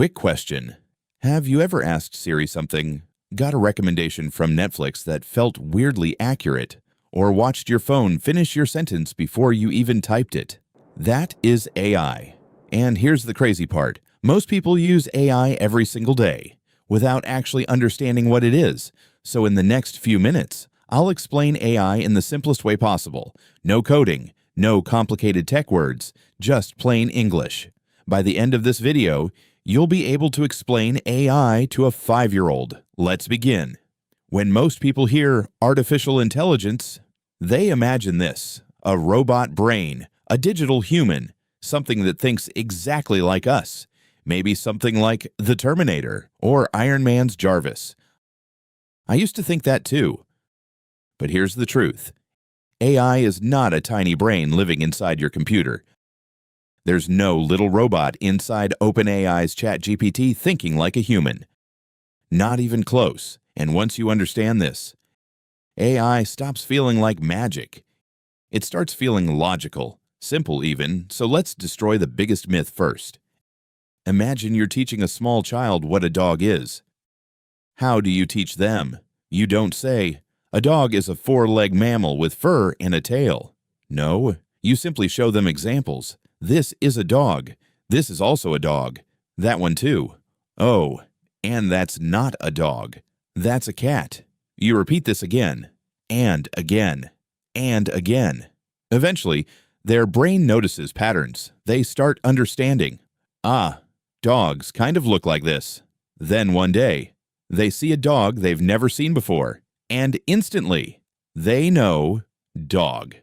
Quick question. Have you ever asked Siri something, got a recommendation from Netflix that felt weirdly accurate, or watched your phone finish your sentence before you even typed it? That is AI. And here's the crazy part. Most people use AI every single day without actually understanding what it is. So in the next few minutes, I'll explain AI in the simplest way possible. No coding, no complicated tech words, just plain English. By the end of this video, you'll be able to explain AI to a 5-year-old. Let's begin. When most people hear artificial intelligence, they imagine this: a robot brain, a digital human, something that thinks exactly like us. Maybe something like the Terminator or Iron Man's Jarvis. I used to think that too. But here's the truth. AI is not a tiny brain living inside your computer. There's no little robot inside OpenAI's ChatGPT thinking like a human. Not even close. And once you understand this, AI stops feeling like magic. It starts feeling logical, simple even, so let's destroy the biggest myth first. Imagine you're teaching a small child what a dog is. How do you teach them? You don't say, "A dog is a 4-legged mammal with fur and a tail." No, you simply show them examples. This is a dog. This is also a dog. That one too. Oh, and that's not a dog. That's a cat. You repeat this again, and again, and again. Eventually, their brain notices patterns. They start understanding. Ah, dogs kind of look like this. Then one day, they see a dog they've never seen before, and instantly, they know dog.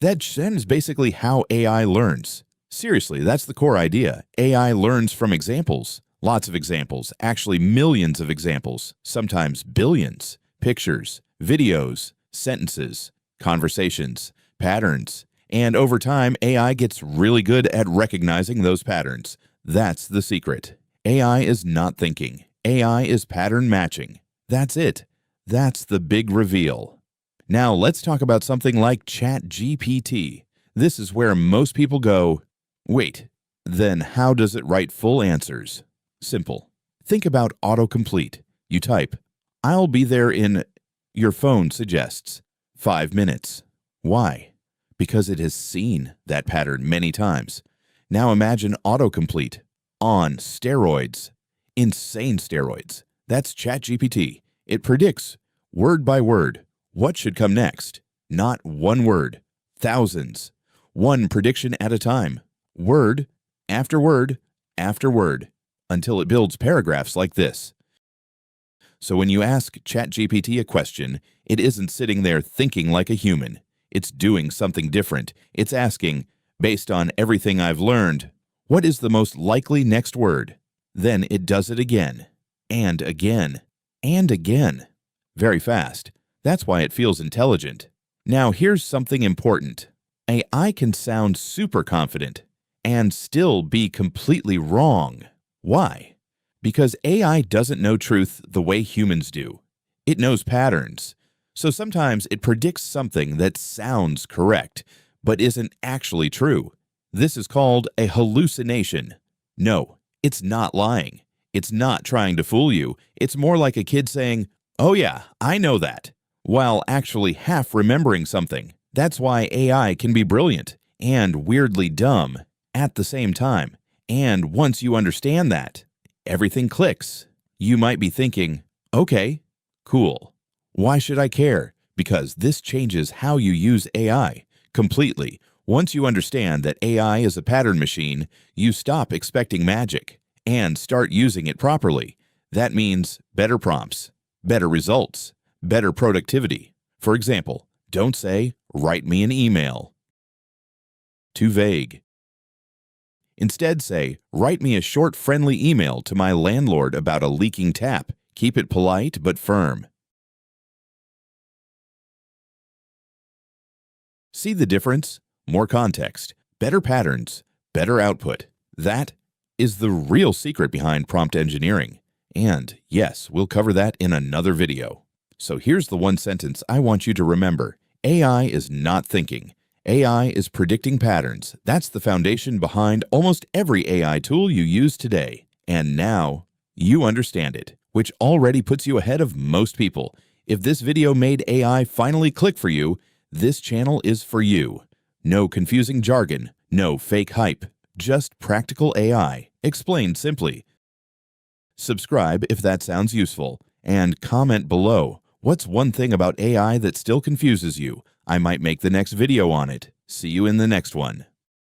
That is basically how AI learns. Seriously, that's the core idea. AI learns from examples. Lots of examples, actually millions of examples, sometimes billions. Pictures, videos, sentences, conversations, patterns. And over time, AI gets really good at recognizing those patterns. That's the secret. AI is not thinking. AI is pattern matching. That's it. That's the big reveal. Now let's talk about something like ChatGPT. This is where most people go, wait, then how does it write full answers? Simple. Think about autocomplete. You type, "I'll be there in," your phone suggests, 5 minutes. Why? Because it has seen that pattern many times. Now imagine autocomplete on steroids. Insane steroids. That's ChatGPT. It predicts, word by word, what should come next. Not one word, thousands. One prediction at a time. Word after word after word, until it builds paragraphs like this. So when you ask ChatGPT a question, it isn't sitting there thinking like a human. It's doing something different. It's asking, based on everything I've learned, what is the most likely next word? Then it does it again, and again, and again. Very fast. That's why it feels intelligent. Now here's something important. AI can sound super confident and still be completely wrong. Why? Because AI doesn't know truth the way humans do. It knows patterns. So sometimes it predicts something that sounds correct, but isn't actually true. This is called a hallucination. No, it's not lying. It's not trying to fool you. It's more like a kid saying, "Oh yeah, I know that," while actually half remembering something. That's why AI can be brilliant and weirdly dumb at the same time. And once you understand that, everything clicks. You might be thinking, okay, cool. Why should I care? Because this changes how you use AI completely. Once you understand that AI is a pattern machine, you stop expecting magic and start using it properly. That means better prompts, better results, better productivity. For example, don't say, "Write me an email." Too vague. Instead say, "Write me a short, friendly email to my landlord about a leaking tap." Keep it polite but firm. See the difference? More context, better patterns, better output. That is the real secret behind prompt engineering. And yes, we'll cover that in another video. So here's the one sentence I want you to remember. AI is not thinking. AI is predicting patterns. That's the foundation behind almost every AI tool you use today. And now you understand it, which already puts you ahead of most people. If this video made AI finally click for you, this channel is for you. No confusing jargon, no fake hype, just practical AI, explained simply. Subscribe if that sounds useful, and comment below. What's one thing about AI that still confuses you? I might make the next video on it. See you in the next one.